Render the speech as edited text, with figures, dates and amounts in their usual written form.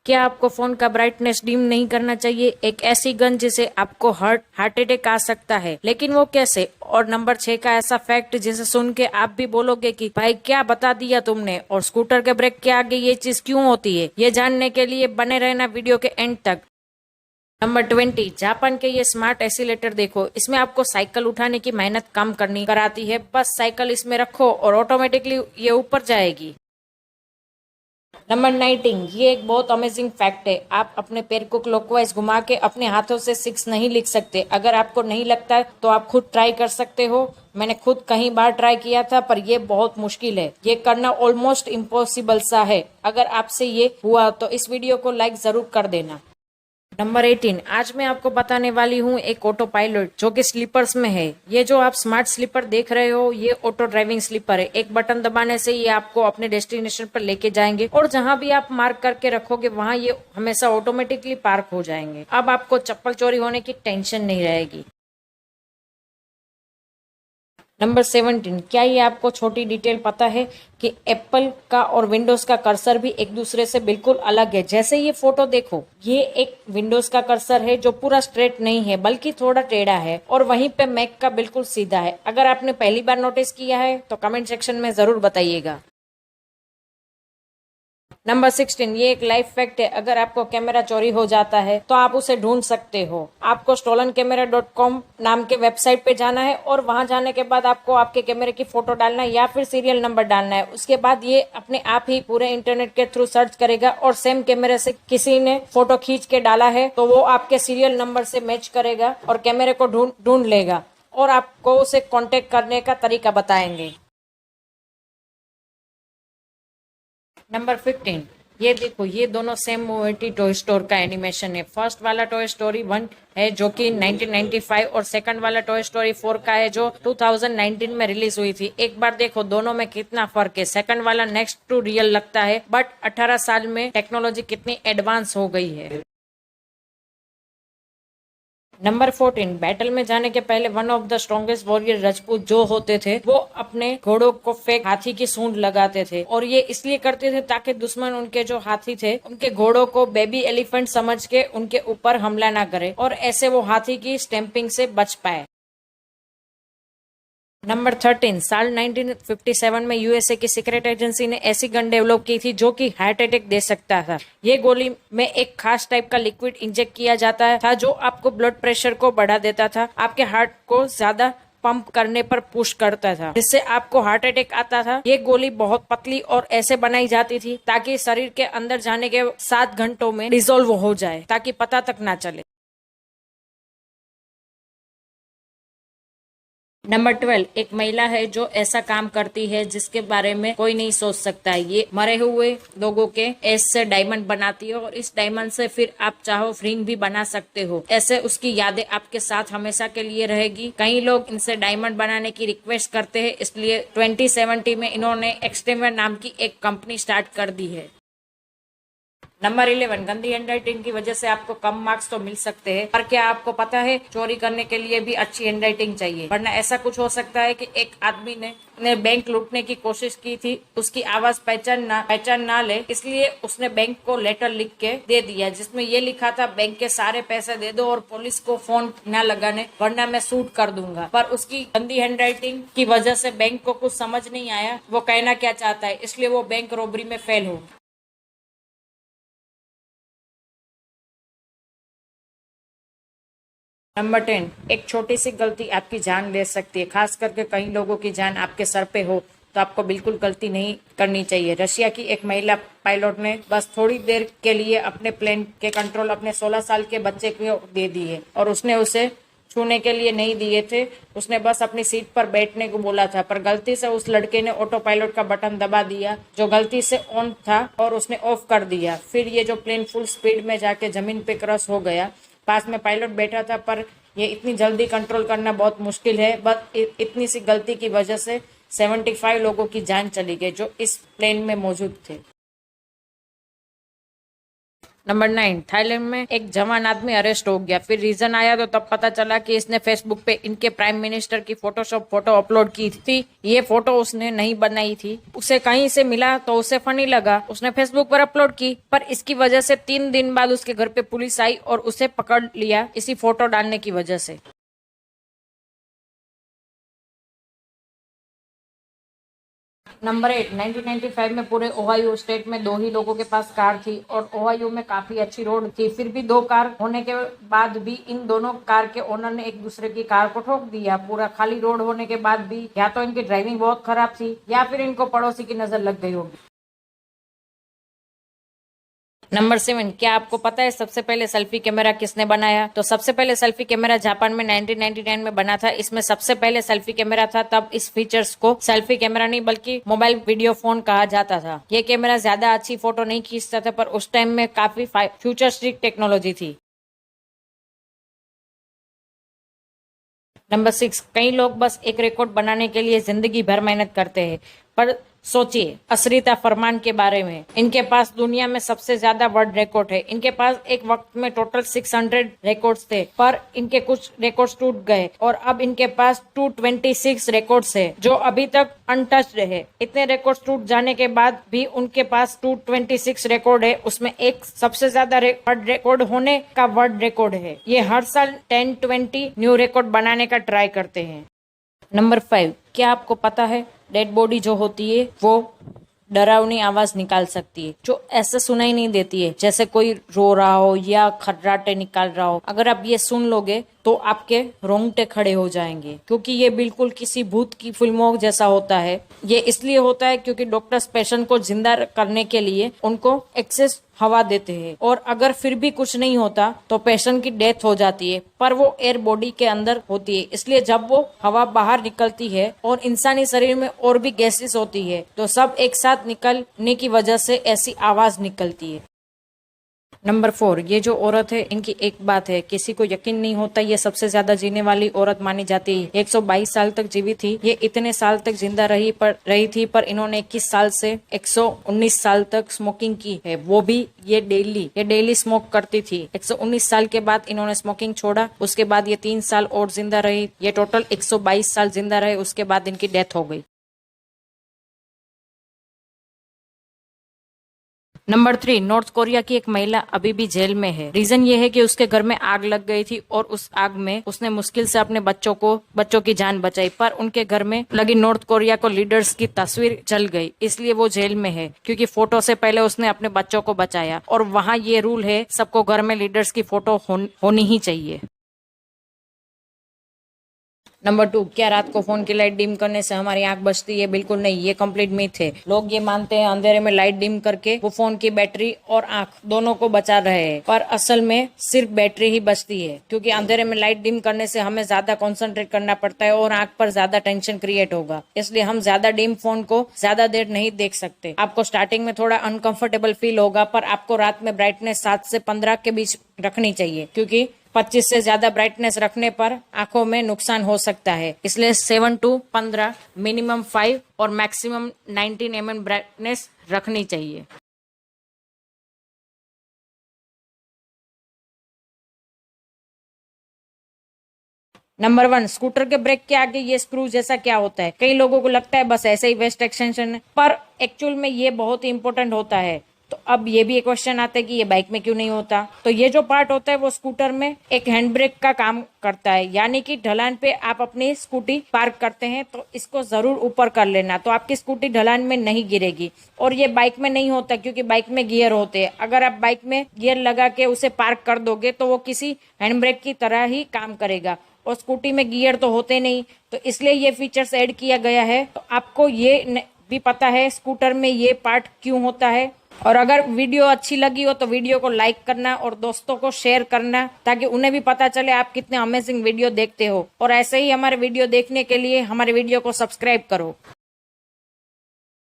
क्या आपको फोन का ब्राइटनेस डिम नहीं करना चाहिए? एक ऐसी गन जिसे आपको हार्ट अटैक आ सकता है, लेकिन वो कैसे? और नंबर 6 का ऐसा फैक्ट जिसे सुन के आप भी बोलोगे कि भाई क्या बता दिया तुमने, और स्कूटर के ब्रेक के आगे ये चीज क्यों होती है, ये जानने के लिए बने रहना वीडियो के एंड तक। नंबर 20, जापान के ये स्मार्ट एसिलेटर देखो, इसमें आपको साइकिल उठाने की मेहनत कम करनी कराती है। बस साइकिल इसमें रखो और ऑटोमेटिकली ये ऊपर जाएगी। नंबर 19, ये एक बहुत अमेजिंग फैक्ट है। आप अपने पैर को क्लॉकवाइज घुमा के अपने हाथों से 6 नहीं लिख सकते। अगर आपको नहीं लगता है तो आप खुद ट्राई कर सकते हो। मैंने खुद कई बार ट्राई किया था, पर यह बहुत मुश्किल है। ये करना ऑलमोस्ट इम्पॉसिबल सा है। अगर आपसे ये हुआ तो इस वीडियो को लाइक जरूर कर देना। नंबर 18, आज मैं आपको बताने वाली हूँ एक ऑटो पायलट जो कि स्लीपर्स में है। ये जो आप स्मार्ट स्लीपर देख रहे हो, ये ऑटो ड्राइविंग स्लीपर है। एक बटन दबाने से ये आपको अपने डेस्टिनेशन पर लेके जाएंगे, और जहां भी आप मार्क करके रखोगे वहां ये हमेशा ऑटोमेटिकली पार्क हो जाएंगे। अब आपको चप्पल चोरी होने की टेंशन नहीं रहेगी। नंबर 17, क्या ये आपको छोटी डिटेल पता है कि एप्पल का और विंडोज का कर्सर भी एक दूसरे से बिल्कुल अलग है। जैसे ये फोटो देखो, ये एक विंडोज का कर्सर है जो पूरा स्ट्रेट नहीं है बल्कि थोड़ा टेढ़ा है, और वहीं पे मैक का बिल्कुल सीधा है। अगर आपने पहली बार नोटिस किया है तो कमेंट सेक्शन में जरूर बताइएगा। नंबर 16, ये एक लाइफ फैक्ट है। अगर आपको कैमरा चोरी हो जाता है तो आप उसे ढूंढ सकते हो। आपको stolencamera.com नाम के वेबसाइट पे जाना है, और वहां जाने के बाद आपको आपके कैमरे की फोटो डालना है या फिर सीरियल नंबर डालना है। उसके बाद ये अपने आप ही पूरे इंटरनेट के थ्रू सर्च करेगा, और सेम कैमरे से किसी ने फोटो खींच के डाला है तो वो आपके सीरियल नंबर से मैच करेगा और कैमरे को ढूंढ लेगा, और आपको उसे कॉन्टेक्ट करने का तरीका बताएंगे। नंबर 15, ये देखो, ये दोनों सेम मूवी टॉय स्टोर का एनिमेशन है। फर्स्ट वाला टॉय स्टोरी 1 है जो कि 1995, और सेकंड वाला टॉय स्टोरी 4 का है जो 2019 में रिलीज हुई थी। एक बार देखो दोनों में कितना फर्क है। सेकंड वाला नेक्स्ट टू रियल लगता है, बट 18 साल में टेक्नोलॉजी कितनी एडवांस हो गई है। नंबर 14, बैटल में जाने के पहले one of the strongest warrior Rajput जो होते थे, वो अपने घोड़ों को फेक हाथी की सूंड लगाते थे, और ये इसलिए करते थे ताकि दुश्मन उनके जो हाथी थे उनके घोड़ों को बेबी एलिफेंट समझ के उनके ऊपर हमला ना करे, और ऐसे वो हाथी की स्टैंपिंग से बच पाए। नंबर 13, साल 1957 में यूएसए की सीक्रेट एजेंसी ने ऐसी गन डेवलप की थी जो कि हार्ट अटैक दे सकता था। ये गोली में एक खास टाइप का लिक्विड इंजेक्ट किया जाता था जो आपको ब्लड प्रेशर को बढ़ा देता था, आपके हार्ट को ज्यादा पंप करने पर पुश करता था, जिससे आपको हार्ट अटैक आता था। ये गोली बहुत पतली और ऐसे बनाई जाती थी ताकि शरीर के अंदर जाने के 7 घंटों में डिसॉल्व हो जाए, ताकि पता तक ना चले। नंबर 12, एक महिला है जो ऐसा काम करती है जिसके बारे में कोई नहीं सोच सकता है। ये मरे हुए लोगों के एस से डायमंड बनाती है, और इस डायमंड से फिर आप चाहो रिंग भी बना सकते हो। ऐसे उसकी यादें आपके साथ हमेशा के लिए रहेगी। कई लोग इनसे डायमंड बनाने की रिक्वेस्ट करते हैं, इसलिए 2070 में इन्होंने एक्सट्रीमर नाम की एक कंपनी स्टार्ट कर दी है। नंबर 11, गंदी हैंडराइटिंग की वजह से आपको कम मार्क्स तो मिल सकते हैं, पर क्या आपको पता है चोरी करने के लिए भी अच्छी हैंडराइटिंग चाहिए, वरना ऐसा कुछ हो सकता है कि एक आदमी ने बैंक लूटने की कोशिश की थी, उसकी आवाज पहचान ना ले, इसलिए उसने बैंक को लेटर लिख के दे दिया जिसमें ये लिखा था बैंक के सारे पैसे दे दो और पुलिस को फोन न लगाने, वरना मैं सूट कर दूंगा। पर उसकी गंदी हैंडराइटिंग की वजह से बैंक को कुछ समझ नहीं आया वो कहना क्या चाहता है, इसलिए वो बैंक रॉबरी में फेल हो। नंबर 10, एक छोटी सी गलती आपकी जान ले सकती है। खास करके कई लोगों की जान आपके सर पे हो तो आपको बिल्कुल गलती नहीं करनी चाहिए। रशिया की एक महिला पायलट ने बस थोड़ी देर के लिए अपने प्लेन के कंट्रोल अपने 16 साल के बच्चे को दे दिए, और उसने उसे छूने के लिए नहीं दिए थे। उसने बस अपनी सीट पर बैठने को बोला था, पर गलती से उस लड़के ने ऑटो पायलट का बटन दबा दिया जो गलती से ऑन था, और उसने ऑफ कर दिया। फिर ये जो प्लेन फुल स्पीड में जाके जमीन पे क्रॉस हो गया। पास में पायलट बैठा था, पर ये इतनी जल्दी कंट्रोल करना बहुत मुश्किल है। बस इतनी सी गलती की वजह से 75 लोगों की जान चली गई जो इस प्लेन में मौजूद थे। नंबर 9, थाईलैंड में एक जवान आदमी अरेस्ट हो गया। फिर रीजन आया तो तब पता चला कि इसने फेसबुक पे इनके प्राइम मिनिस्टर की फोटोशॉप फोटो अपलोड की थी। ये फोटो उसने नहीं बनाई थी, उसे कहीं से मिला तो उसे फनी लगा, उसने फेसबुक पर अपलोड की। पर इसकी वजह से 3 दिन बाद उसके घर पे पुलिस आई और उसे पकड़ लिया इसी फोटो डालने की वजह से। नंबर 8, 1995 में पूरे ओहायो स्टेट में 2 ही लोगों के पास कार थी और ओहायो में काफी अच्छी रोड थी। फिर भी 2 कार होने के बाद भी इन दोनों कार के ओनर ने एक दूसरे की कार को ठोक दिया। पूरा खाली रोड होने के बाद भी या तो इनकी ड्राइविंग बहुत खराब थी या फिर इनको पड़ोसी की नजर लग गई होगी। नंबर 7, क्या आपको पता है सबसे पहले सेल्फी कैमरा किसने बनाया? तो सबसे पहले सेल्फी कैमरा जापान में 1999 में बना था। इसमें सबसे पहले सेल्फी कैमरा था, तब इस फीचर्स को सेल्फी कैमरा नहीं बल्कि मोबाइल वीडियो फोन कहा जाता था। ये कैमरा ज्यादा अच्छी फोटो नहीं खींचता था, पर उस टाइम में काफी फ्यूचरिस्टिक टेक्नोलॉजी थी। नंबर 6, कई लोग बस एक रिकॉर्ड बनाने के लिए जिंदगी भर मेहनत करते हैं, पर सोचिए असरीता फरमान के बारे में। इनके पास दुनिया में सबसे ज्यादा वर्ल्ड रिकॉर्ड है। इनके पास एक वक्त में टोटल 600 रिकॉर्ड्स थे, पर इनके कुछ रिकॉर्ड्स टूट गए और अब इनके पास 226 रिकॉर्ड्स है जो अभी तक अनटच्ड है। इतने रिकॉर्ड्स टूट जाने के बाद भी उनके पास 226 रिकॉर्ड है, उसमें एक सबसे ज्यादा वर्ल्ड रिकॉर्ड होने का वर्ल्ड रिकॉर्ड है। ये हर साल 10-20 न्यू रिकॉर्ड बनाने का ट्राई करते हैं। नंबर 5, क्या आपको पता है डेड बॉडी जो होती है वो डरावनी आवाज निकाल सकती है, जो ऐसे सुनाई नहीं देती है जैसे कोई रो रहा हो या खर्राटे निकाल रहा हो। अगर आप ये सुन लोगे तो आपके रोंगटे खड़े हो जाएंगे, क्योंकि ये बिल्कुल किसी भूत की फिल्मों जैसा होता है। ये इसलिए होता है क्योंकि डॉक्टर्स पेशेंट को जिंदा करने के लिए उनको एक्सेस हवा देते हैं और अगर फिर भी कुछ नहीं होता तो पेशेंट की डेथ हो जाती है। पर वो एयर बॉडी के अंदर होती है, इसलिए जब वो हवा बाहर निकलती है और इंसानी शरीर में और भी गैसेस होती है तो सब एक साथ निकलने की वजह से ऐसी आवाज निकलती है। नंबर 4, ये जो औरत है इनकी एक बात है, किसी को यकीन नहीं होता ये सबसे ज्यादा जीने वाली औरत मानी जाती है। 122 साल तक जीवी थी। ये इतने साल तक जिंदा रही थी, पर इन्होंने 21 साल से 119 साल तक स्मोकिंग की है, वो भी ये डेली स्मोक करती थी। 119 साल के बाद इन्होंने स्मोकिंग छोड़ा, उसके बाद ये 3 साल और जिंदा रही। ये टोटल 122 साल जिंदा रहे, उसके बाद इनकी डेथ हो गई। नंबर 3, नॉर्थ कोरिया की एक महिला अभी भी जेल में है। रीजन ये है कि उसके घर में आग लग गई थी और उस आग में उसने मुश्किल से अपने बच्चों की जान बचाई, पर उनके घर में लगी नॉर्थ कोरिया को लीडर्स की तस्वीर जल गई, इसलिए वो जेल में है। क्योंकि फोटो से पहले उसने अपने बच्चों को बचाया और वहाँ ये रूल है सबको घर में लीडर्स की फोटो होनी ही चाहिए। नंबर 2, क्या रात को फोन की लाइट डिम करने से हमारी आंख बचती है? बिल्कुल नहीं, ये कंप्लीट मिथ है। लोग ये मानते हैं अंधेरे में लाइट डिम करके वो फोन की बैटरी और आंख दोनों को बचा रहे हैं, पर असल में सिर्फ बैटरी ही बचती है, क्योंकि अंधेरे में लाइट डिम करने से हमें ज्यादा कॉन्सेंट्रेट करना पड़ता है और आंख पर ज्यादा टेंशन क्रिएट होगा, इसलिए हम ज्यादा डिम फोन को ज्यादा देर नहीं देख सकते। आपको स्टार्टिंग में थोड़ा अनकंफर्टेबल फील होगा, पर आपको रात में ब्राइटनेस 7 से 15 के बीच रखनी चाहिए, क्योंकि 25 से ज्यादा ब्राइटनेस रखने पर आंखों में नुकसान हो सकता है। इसलिए 7 to 15, मिनिमम 5 और मैक्सिमम 19 mm ब्राइटनेस रखनी चाहिए। नंबर 1, स्कूटर के ब्रेक के आगे ये स्क्रू जैसा क्या होता है? कई लोगों को लगता है बस ऐसे ही वेस्ट एक्सटेंशन है, पर एक्चुअल में ये बहुत ही इंपॉर्टेंट होता है। तो अब ये भी एक क्वेश्चन आता है कि ये बाइक में क्यों नहीं होता? तो ये जो पार्ट होता है वो स्कूटर में एक हैंड ब्रेक का काम करता है, यानी कि ढलान पे आप अपनी स्कूटी पार्क करते हैं तो इसको जरूर ऊपर कर लेना, तो आपकी स्कूटी ढलान में नहीं गिरेगी। और ये बाइक में नहीं होता, क्योंकि बाइक में गियर होते हैं। अगर आप बाइक में गियर लगा के उसे पार्क कर दोगे तो वो किसी हैंड ब्रेक की तरह ही काम करेगा, और स्कूटी में गियर तो होते नहीं, तो इसलिए ये फीचर्स ऐड किया गया है। तो आपको ये भी पता है स्कूटर में ये पार्ट क्यों होता है। और अगर वीडियो अच्छी लगी हो तो वीडियो को लाइक करना और दोस्तों को शेयर करना, ताकि उन्हें भी पता चले आप कितने अमेजिंग वीडियो देखते हो। और ऐसे ही हमारे वीडियो देखने के लिए हमारे वीडियो को सब्सक्राइब करो।